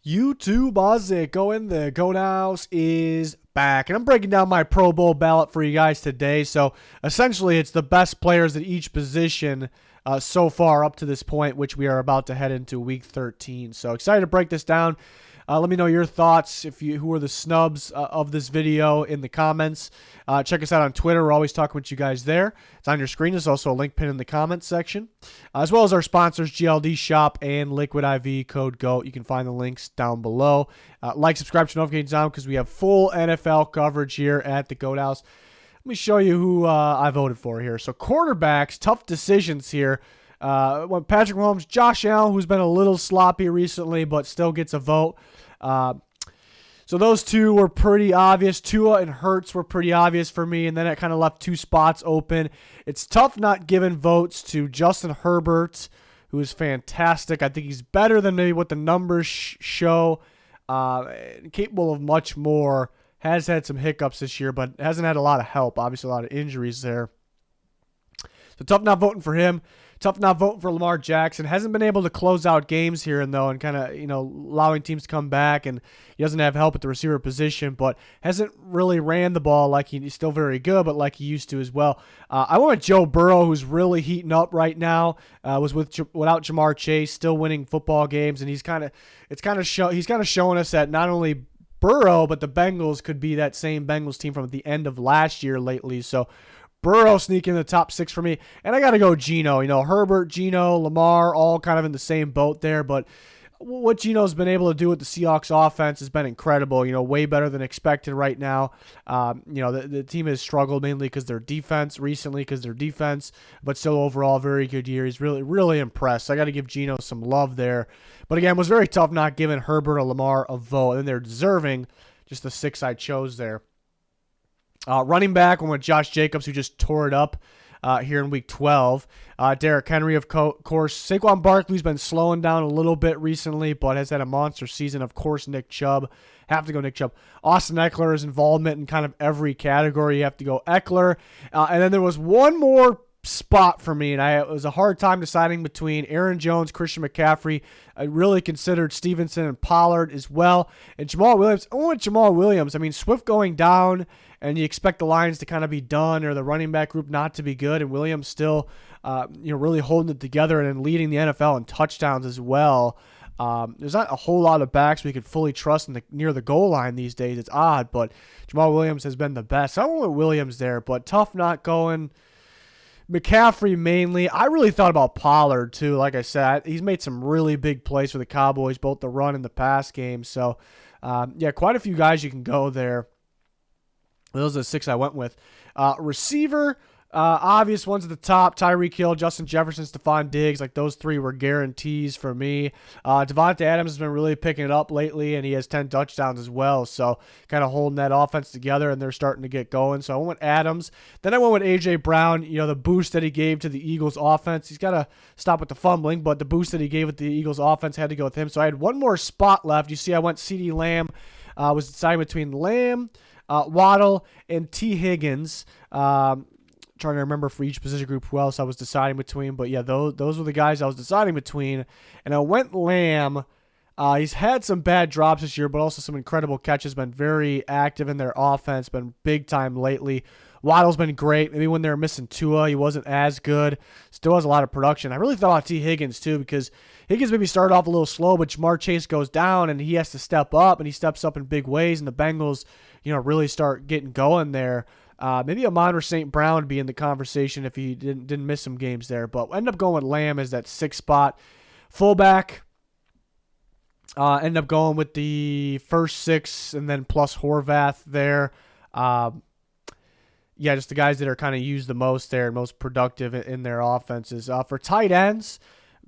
YouTube, how's it going? The Goat House is back, and I'm breaking down my Pro Bowl ballot for you guys today. So essentially, it's the best players at each position so far up to this point, which we are about to head into Week 13. So excited to break this down. Let me know your thoughts, who are the snubs of this video in the comments. Check us out on Twitter. We're always talking with you guys there. It's on your screen. There's also a link pinned in the comments section, as well as our sponsors, GLD Shop and Liquid IV, code GOAT. You can find the links down below. Like, subscribe to notifications on because we have full NFL coverage here at the Goat House. Let me show you who I voted for here. So cornerbacks, tough decisions here. Patrick Mahomes, Josh Allen, who's been a little sloppy recently, but still gets a vote. So those two were pretty obvious. Tua and Hurts were pretty obvious for me, and then it kind of left two spots open. It's tough not giving votes to Justin Herbert, who is fantastic. I think he's better than maybe what the numbers show. Capable of much more. Has had some hiccups this year, but hasn't had a lot of help. Obviously, a lot of injuries there. So tough not voting for him. Tough not voting for Lamar Jackson. Hasn't been able to close out games here and though, and kind of allowing teams to come back. And he doesn't have help at the receiver position, but hasn't really ran the ball like he's still very good, but like he used to as well. I went with Joe Burrow, who's really heating up right now. Was without Jamar Chase, still winning football games, and he's kind of showing us that not only Burrow but the Bengals could be that same Bengals team from the end of last year lately. So Burrow sneaking in the top 6 for me. And I got to go Geno. Herbert, Geno, Lamar, all kind of in the same boat there. But what Geno's been able to do with the Seahawks offense has been incredible. Way better than expected right now. The team has struggled mainly because their defense, but still overall very good year. He's really, really impressed. I got to give Geno some love there. But again, it was very tough not giving Herbert or Lamar a vote. And they're deserving just the 6 I chose there. Running back, I went with Josh Jacobs, who just tore it up here in Week 12. Derrick Henry, of course. Saquon Barkley's been slowing down a little bit recently, but has had a monster season. Of course, Nick Chubb. Have to go Nick Chubb. Austin Eckler's involvement in kind of every category. You have to go Eckler. And then there was one more spot for me, and it was a hard time deciding between Aaron Jones, Christian McCaffrey. I really considered Stevenson and Pollard as well. And Jamal Williams. I went Jamal Williams. I mean, Swift going down, and you expect the Lions to kind of be done or the running back group not to be good, and Williams still really holding it together and then leading the NFL in touchdowns as well. There's not a whole lot of backs we could fully trust near the goal line these days. It's odd, but Jamal Williams has been the best. So I went with Williams there, but tough not going McCaffrey mainly. I really thought about Pollard too. Like I said, he's made some really big plays for the Cowboys, both the run and the pass game. So, quite a few guys you can go there. Those are the 6 I went with. Receiver, obvious ones at the top: Tyreek Hill, Justin Jefferson, Stephon Diggs. Like those 3 were guarantees for me. Devontae Adams has been really picking it up lately, and he has 10 touchdowns as well. So kind of holding that offense together, and they're starting to get going. So I went with Adams. Then I went with A.J. Brown. The boost that he gave to the Eagles offense. He's got to stop with the fumbling, but the boost that he gave with the Eagles offense had to go with him. So I had one more spot left. You see I went CeeDee Lamb. Was deciding between Lamb, Waddle, and T. Higgins. Trying to remember for each position group who else I was deciding between. But yeah, those were the guys I was deciding between. And I went Lamb. He's had some bad drops this year, but also some incredible catches. Been very active in their offense. Been big time lately. Waddle's been great. Maybe when they were missing Tua, he wasn't as good. Still has a lot of production. I really thought about T. Higgins too, because Higgins maybe started off a little slow, but Jamar Chase goes down and he has to step up, and he steps up in big ways, and the Bengals, really start getting going there. Maybe Amon-Ra St. Brown would be in the conversation if he didn't miss some games there, but end up going with Lamb as that 6th spot. Fullback, end up going with the first 6 and then plus Horvath there. Just the guys that are kind of used the most there and most productive in their offenses. For tight ends,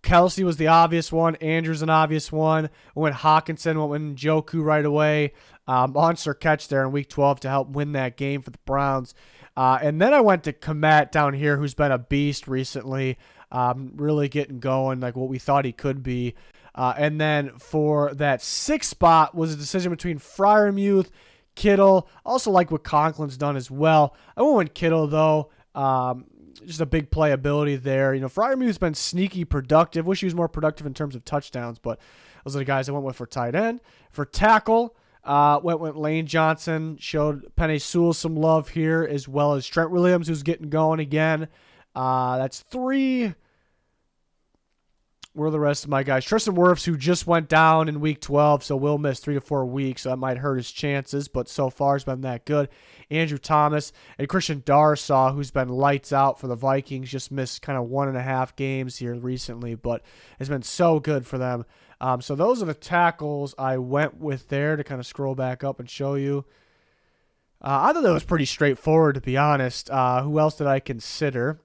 Kelsey was the obvious one. Andrews an obvious one. Went Hawkinson, went Njoku right away. Monster catch there in Week 12 to help win that game for the Browns. And then I went to Komet down here, who's been a beast recently. Really getting going like what we thought he could be. And then for that 6th spot was a decision between Freiermuth, Kittle. Also like what Conklin's done as well. I went with Kittle though. Just a big playability there. Freiermuth's been sneaky productive. Wish he was more productive in terms of touchdowns, but Those are the guys I went with for tight end. For tackle, went with Lane Johnson. Showed Penei Sewell some love here, as well as Trent Williams, who's getting going again. That's 3. Where are the rest of my guys? Tristan Wirfs, who just went down in week 12, so will miss 3 to 4 weeks, so that might hurt his chances, but so far has been that good. Andrew Thomas and Christian Darsaw, who's been lights out for the Vikings, just missed kind of 1.5 games here recently, but has been so good for them. So those are the tackles I went with there to kind of scroll back up and show you. I thought that was pretty straightforward, to be honest. Who else did I consider?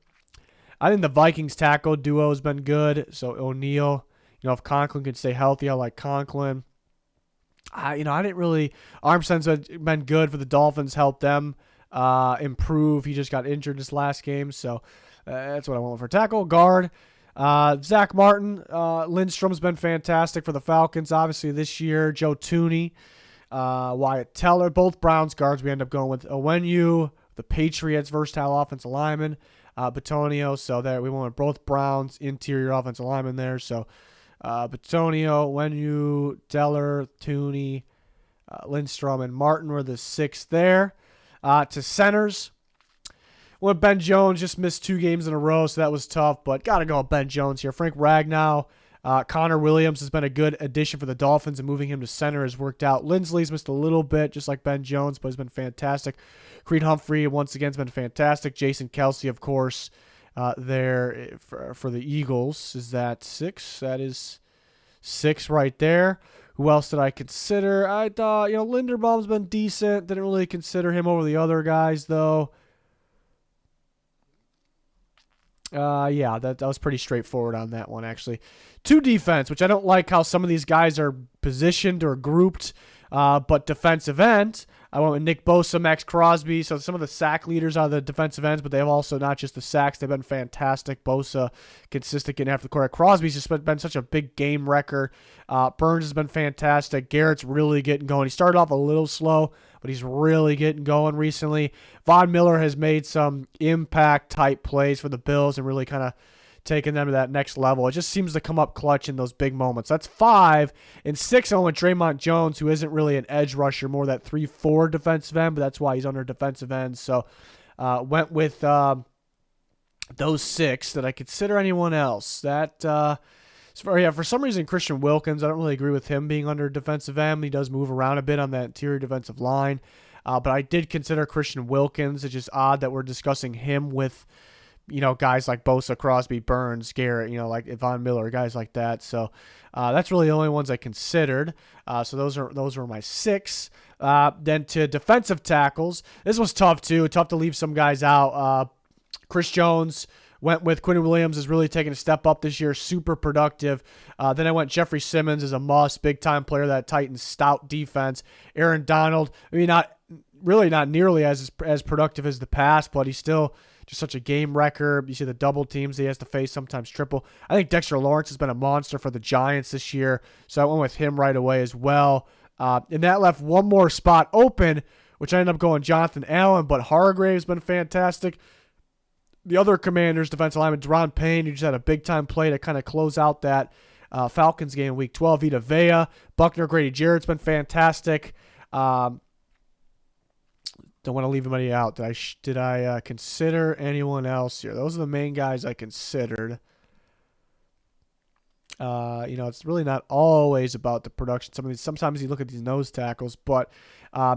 I think the Vikings tackle duo has been good. So O'Neal, if Conklin can stay healthy, I like Conklin. I didn't really. Armstead's been good for the Dolphins, helped them improve. He just got injured this last game, so that's what I want for tackle. Guard, Zach Martin, Lindstrom's been fantastic for the Falcons, obviously this year. Joe Tooney, Wyatt Teller, both Browns guards. We end up going with Onwenu, the Patriots' versatile offensive lineman. Batonio, so there we went with both Browns interior offensive linemen there. So Batonio, Onwenu, Teller, Tooney, Lindstrom, and Martin were the 6 there. To centers, well, Ben Jones just missed 2 games in a row, so that was tough, but got to go with Ben Jones here. Frank Ragnow, Connor Williams has been a good addition for the Dolphins, and moving him to center has worked out. Lindsley's missed a little bit, just like Ben Jones, but has been fantastic. Creed Humphrey, once again, has been fantastic. Jason Kelsey, of course, there for the Eagles. Is that 6? That is 6 right there. Who else did I consider? I thought, Linderbaum's been decent. Didn't really consider him over the other guys, though. Yeah, that was pretty straightforward on that one, actually. 2 defense, which I don't like how some of these guys are positioned or grouped, but defensive end, I went with Nick Bosa, Max Crosby, so some of the sack leaders are the defensive ends, but they have also not just the sacks, they've been fantastic. Bosa, consistent getting after the quarterback. Crosby's just been such a big game wrecker. Burns has been fantastic. Garrett's really getting going. He started off a little slow, but he's really getting going recently. Von Miller has made some impact-type plays for the Bills and really kind of taking them to that next level. It just seems to come up clutch in those big moments. That's 5. And 6, I went with Draymond Jones, who isn't really an edge rusher, more that 3-4 defensive end, but that's why he's under defensive end. So went with those 6. Did I consider anyone else? For some reason, Christian Wilkins, I don't really agree with him being under defensive end. He does move around a bit on that interior defensive line. But I did consider Christian Wilkins. It's just odd that we're discussing him with guys like Bosa, Crosby, Burns, Garrett, like Von Miller, guys like that. So that's really the only ones I considered. So those were my 6. Then to defensive tackles, this was tough too. Tough to leave some guys out. Chris Jones went with Quinn Williams, is really taking a step up this year, super productive. Then I went Jeffrey Simmons as a must, big-time player, that Titans stout defense. Aaron Donald, not nearly as productive as the past, but he's still just such a game wrecker. You see the double teams he has to face, sometimes triple. I think Dexter Lawrence has been a monster for the Giants this year, so I went with him right away as well. And that left one more spot open, which I ended up going Jonathan Allen, but Hargrave's been fantastic. The other Commanders defensive lineman, Deron Payne, who just had a big-time play to kind of close out that Falcons game in Week 12. Vita Vea, Buckner, Grady Jarrett's been fantastic. Don't want to leave anybody out. Did I consider anyone else here? Those are the main guys I considered. It's really not always about the production. Sometimes you look at these nose tackles, but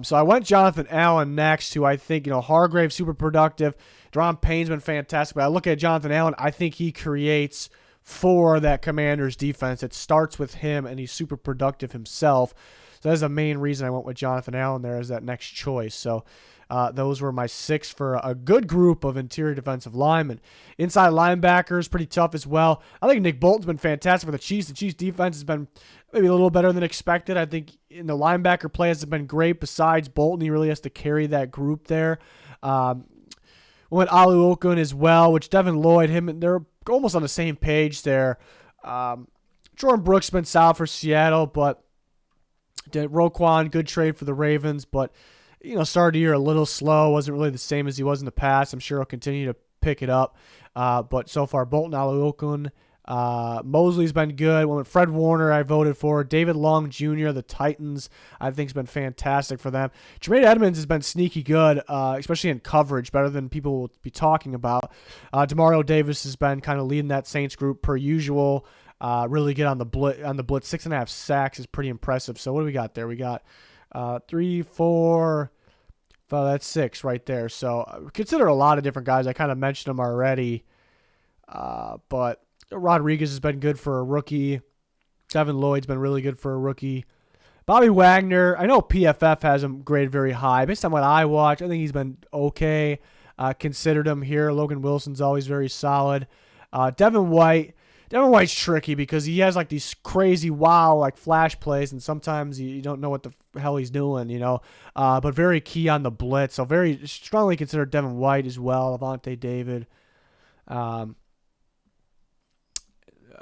so I went Jonathan Allen next, who I think Hargrave super productive. Deron Payne's been fantastic, but I look at Jonathan Allen. I think he creates for that Commanders defense. It starts with him, and he's super productive himself. So that's the main reason I went with Jonathan Allen there as that next choice. So those were my 6 for a good group of interior defensive linemen. Inside linebackers, pretty tough as well. I think Nick Bolton's been fantastic for the Chiefs. The Chiefs defense has been maybe a little better than expected. I think in the linebacker play has been great. Besides Bolton, he really has to carry that group there. We went Alu Okun as well, which Devin Lloyd, they're almost on the same page there. Jordan Brooks has been solid for Seattle, but Roquan, good trade for the Ravens, but started the year a little slow. Wasn't really the same as he was in the past. I'm sure he'll continue to pick it up. But so far, Bolton, Alu Okun, Mosley's been good. Went with Fred Warner, I voted for. David Long Jr., the Titans, I think has been fantastic for them. Jermaine Edmonds has been sneaky good, especially in coverage, better than people will be talking about. Demario Davis has been kind of leading that Saints group per usual. Really good on the blitz. 6.5 sacks is pretty impressive. So what do we got there? We got 3, 4, 5, that's 6 right there. So consider a lot of different guys. I kind of mentioned them already. But Rodriguez has been good for a rookie. Devin Lloyd's been really good for a rookie. Bobby Wagner, I know PFF has him graded very high. Based on what I watch, I think he's been okay. Considered him here. Logan Wilson's always very solid. Devin White's tricky because he has like these crazy like flash plays, and sometimes you don't know what the hell he's doing, but very key on the blitz. So very strongly consider Devin White as well. Avonte David.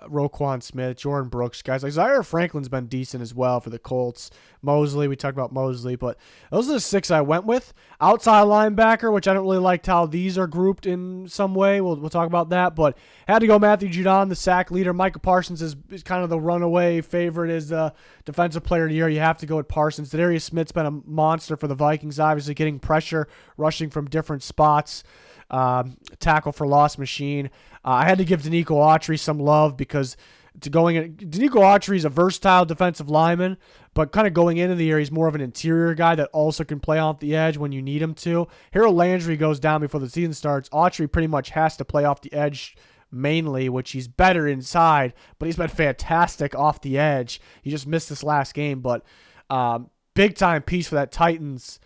Roquan Smith, Jordan Brooks, guys like Zaire Franklin's been decent as well for the Colts. Mosley, we talked about Mosley, but those are the 6 I went with. Outside linebacker, which I don't really like how these are grouped in some way. We'll talk about that, but had to go Matthew Judon, the sack leader. Micah Parsons is kind of the runaway favorite as the defensive player of the year. You have to go with Parsons. Darius Smith's been a monster for the Vikings, obviously getting pressure, rushing from different spots. Tackle for loss machine. I had to give Danico Autry some love because Danico Autry is a versatile defensive lineman, but kind of going into the year, he's more of an interior guy that also can play off the edge when you need him to. Harold Landry goes down before the season starts. Autry pretty much has to play off the edge mainly, which he's better inside, but he's been fantastic off the edge. He just missed this last game, but big time piece for that Titans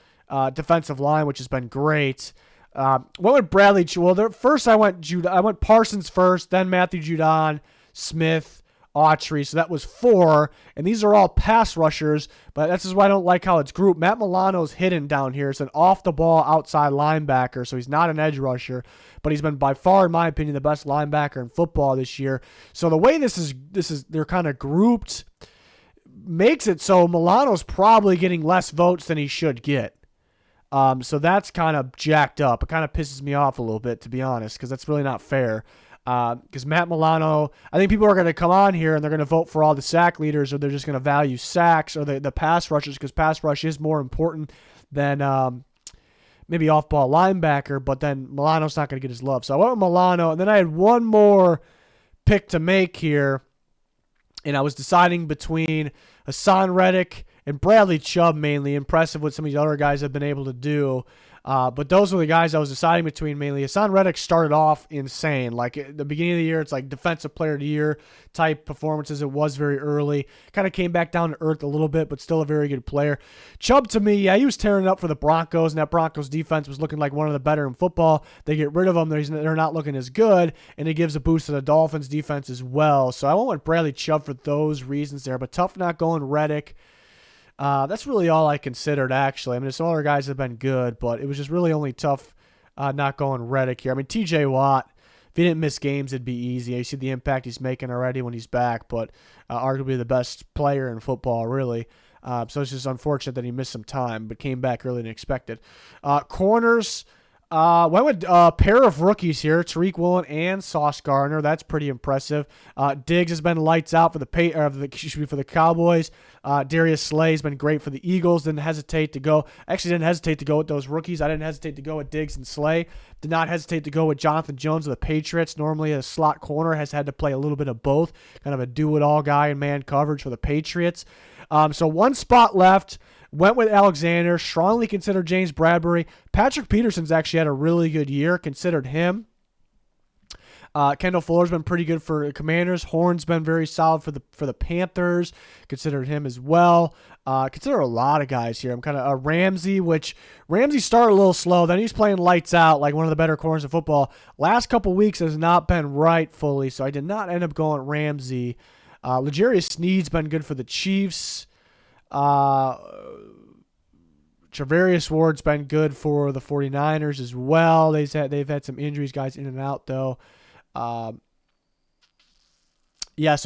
defensive line, which has been great. Went with Bradley. Well, first I went Parsons first, then Matthew Judon, Smith, Autry. So that was 4, and these are all pass rushers. But that's just why I don't like how it's grouped. Matt Milano's hidden down here. It's an off-the-ball outside linebacker, so he's not an edge rusher, but he's been by far, in my opinion, the best linebacker in football this year. So the way this is they're kind of grouped makes it so Milano's probably getting less votes than he should get. So that's kind of jacked up. It kind of pisses me off a little bit, to be honest, because that's really not fair. Because Matt Milano, I think people are going to come on here and they're going to vote for all the sack leaders, or they're just going to value sacks or the pass rushers, because pass rush is more important than maybe off-ball linebacker, but then Milano's not going to get his love. So I went with Milano, and then I had one more pick to make here, and I was deciding between Hassan Reddick and Bradley Chubb, mainly. Impressive what some of these other guys have been able to do. But those were the guys I was deciding between mainly. Hassan Reddick started off insane. Like at the beginning of the year, it's like defensive player of the year type performances. It was very early. Kind of came back down to earth a little bit, but still a very good player. Chubb, to me, yeah, he was tearing it up for the Broncos, and that Broncos defense was looking like one of the better in football. They get rid of him. They're not looking as good, and it gives a boost to the Dolphins defense as well. So I went with Bradley Chubb for those reasons there, but tough not going Reddick. That's really all I considered, actually. I mean, some other guys have been good, but it was just really only tough not going Reddick here. I mean, TJ Watt, if he didn't miss games, it'd be easy. You see the impact he's making already when he's back, but arguably the best player in football, really. So it's just unfortunate that he missed some time, but came back earlier than expected. Corners, went with a pair of rookies here, Tariq Woolen and Sauce Gardner. That's pretty impressive. Diggs has been lights out for the Cowboys. Darius Slay has been great for the Eagles. Didn't hesitate to go with those rookies. I didn't hesitate to go with Diggs and Slay. Did not hesitate to go with Jonathan Jones of the Patriots. Normally a slot corner has had to play a little bit of both. Kind of a do-it-all guy in man coverage for the Patriots. So one spot left. Went with Alexander. Strongly considered James Bradbury. Patrick Peterson's actually had a really good year. Considered him. Kendall Fuller's been pretty good for the Commanders. Horn's been very solid for the Panthers. Considered him as well. Consider a lot of guys here. I'm kind of Ramsey, which Ramsey started a little slow. Then he's playing lights out, like one of the better corners of football. Last couple weeks has not been right fully, so I did not end up going Ramsey. L'Jarius Sneed's been good for the Chiefs. Travarius Ward's been good for the 49ers as well. They've had some injuries, guys in and out though. So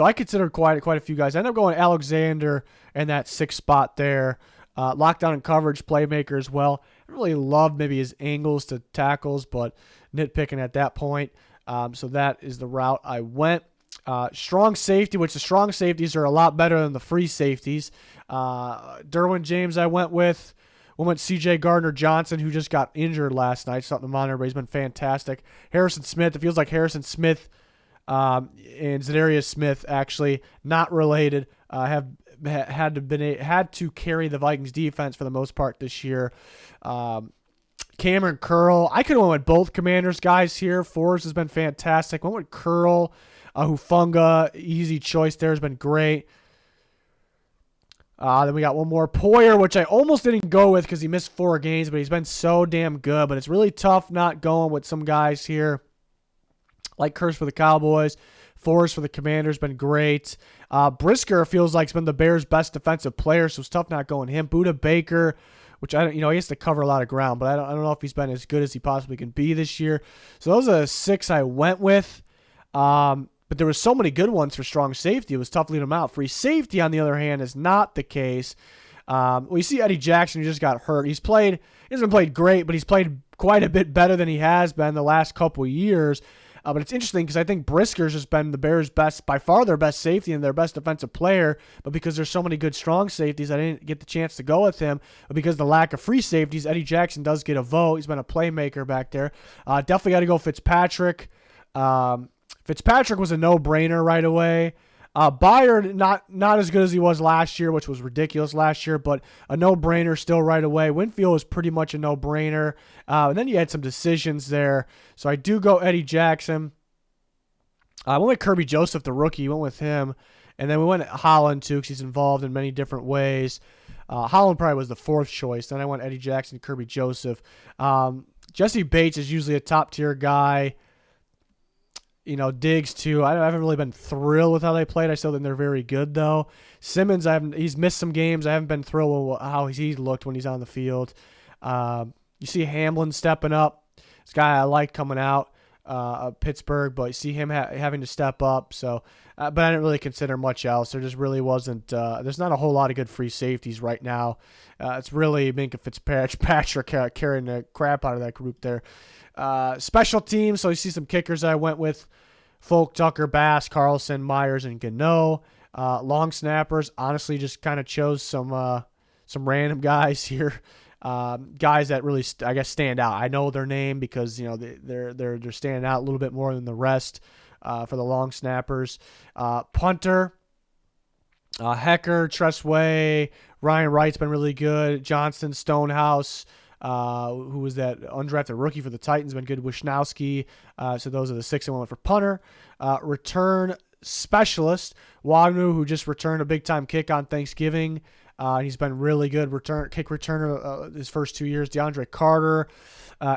I considered quite a few guys. I ended up going Alexander in that 6th spot there. Lockdown and coverage playmaker as well. I really loved maybe his angles to tackles, but nitpicking at that point. So that is the route I went. Strong safety, which the strong safeties are a lot better than the free safeties. Derwin James I went with. We went C.J. Gardner-Johnson, who just got injured last night. Something to monitor, but he's been fantastic. Harrison Smith. It feels like Harrison Smith and Zadarius Smith, actually not related, have had to carry the Vikings defense for the most part this year. Cameron Curl. I could have went with both Commanders guys here. Forrest has been fantastic. Went with Curl. Hufanga, easy choice there, has been great. Then we got one more. Poyer, which I almost didn't go with because he missed 4 games, but he's been so damn good. But it's really tough not going with some guys here. Like Kurtz for the Cowboys. Forrest for the Commanders, been great. Brisker feels like he's been the Bears' best defensive player, so it's tough not going him. Buda Baker, which I don't, he has to cover a lot of ground, but I don't know if he's been as good as he possibly can be this year. So those are the 6 I went with. But there were so many good ones for strong safety. It was tough leaving them out. Free safety, on the other hand, is not the case. You see Eddie Jackson, who just got hurt. He hasn't played great, but he's played quite a bit better than he has been the last couple of years. But it's interesting because I think Brisker's just been the Bears' by far their best safety and their best defensive player. But because there's so many good strong safeties, I didn't get the chance to go with him. But because of the lack of free safeties, Eddie Jackson does get a vote. He's been a playmaker back there. Definitely got to go Fitzpatrick. Fitzpatrick was a no-brainer right away. Byard, not as good as he was last year, which was ridiculous last year, but a no-brainer still right away. Winfield was pretty much a no-brainer. And then you had some decisions there. So I do go Eddie Jackson. I went with Kirby Joseph, the rookie. Went with him. And then we went Holland, too, because he's involved in many different ways. Holland probably was the 4th choice. Then I went Eddie Jackson, Kirby Joseph. Jesse Bates is usually a top-tier guy. Diggs too. I haven't really been thrilled with how they played. I still think they're very good though. Simmons, he's missed some games. I haven't been thrilled with how he's looked when he's on the field. You see Hamlin stepping up. This guy I like coming out of Pittsburgh, but you see him having to step up. So, but I didn't really consider much else. There just really wasn't. There's not a whole lot of good free safeties right now. It's really Minkah Fitzpatrick carrying the crap out of that group there. Special teams, so you see some kickers I went with. Folk, Tucker, Bass, Carlson, Myers, and Gano. Long snappers, honestly, just kind of chose some random guys here. Guys that really, I guess, stand out. I know their name because they're standing out a little bit more than the rest for the long snappers. Punter, Hecker, Tressway, Ryan Wright's been really good. Johnston, Stonehouse. Who was that undrafted rookie for the Titans, been good. Wisnowski. So those are the 6 I went for punter. Return specialist, Wagner, who just returned a big-time kick on Thanksgiving. He's been really good kick returner his first 2 years. DeAndre Carter,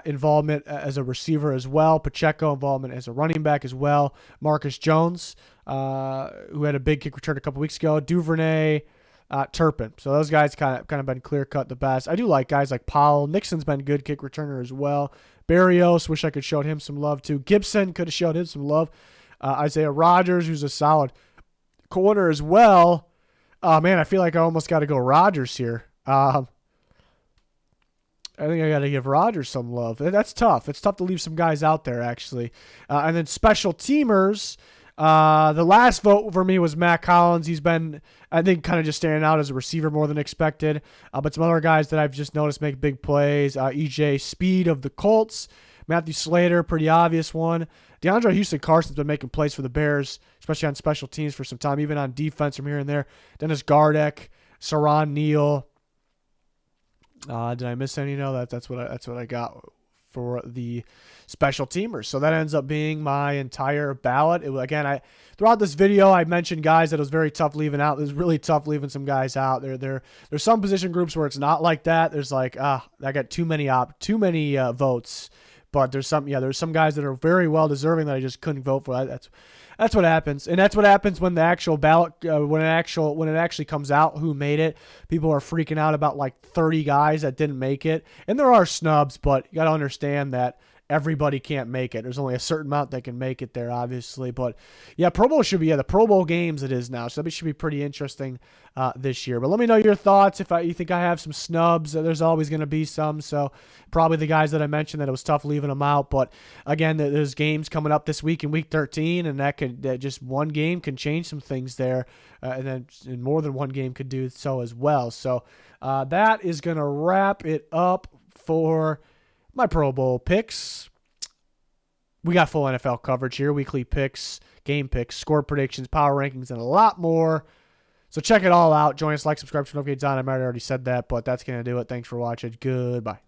involvement as a receiver as well. Pacheco, involvement as a running back as well. Marcus Jones, who had a big kick return a couple weeks ago. Duvernay, Turpin. So those guys kind of been clear-cut the best. I do like guys like Powell. Nixon's been good kick returner as well. Barrios, wish I could show him some love too. Gibson could have showed him some love. Isaiah Rodgers, who's a solid corner as well. Man, I feel like I almost got to go Rodgers here. I think I got to give Rodgers some love. That's tough. It's tough to leave some guys out there, actually. And then special teamers. The last vote for me was Matt Collins. He's been, I think, kind of just standing out as a receiver more than expected. But some other guys that I've just noticed make big plays. EJ Speed of the Colts. Matthew Slater, pretty obvious one. DeAndre Houston-Carson's been making plays for the Bears, especially on special teams for some time, even on defense from here and there. Dennis Gardeck, Saron Neal. Did I miss any? No, that's what I got for the special teamers. So that ends up being my entire ballot. Throughout this video, I mentioned guys that it was very tough leaving out. It was really tough leaving some guys out. There's some position groups where it's not like that. There's I got too many votes. But there's some guys that are very well deserving that I just couldn't vote for. That's what happens, and that's what happens when the actual ballot when it actually comes out who made it. People are freaking out about like 30 guys that didn't make it, and there are snubs, but you got to understand that everybody can't make it. There's only a certain amount that can make it there, obviously. But yeah, Pro Bowl should be, the Pro Bowl games it is now. So that should be pretty interesting this year. But let me know your thoughts. If you think I have some snubs, there's always going to be some. So probably the guys that I mentioned that it was tough leaving them out. But again, there's games coming up this week in Week 13, and that just one game can change some things there. And more than one game could do so as well. So that is going to wrap it up for my Pro Bowl picks. We got full NFL coverage here, weekly picks, game picks, score predictions, power rankings, and a lot more. So check it all out. Join us, like, subscribe, turn notifications on. I might have already said that, but that's going to do it. Thanks for watching. Goodbye.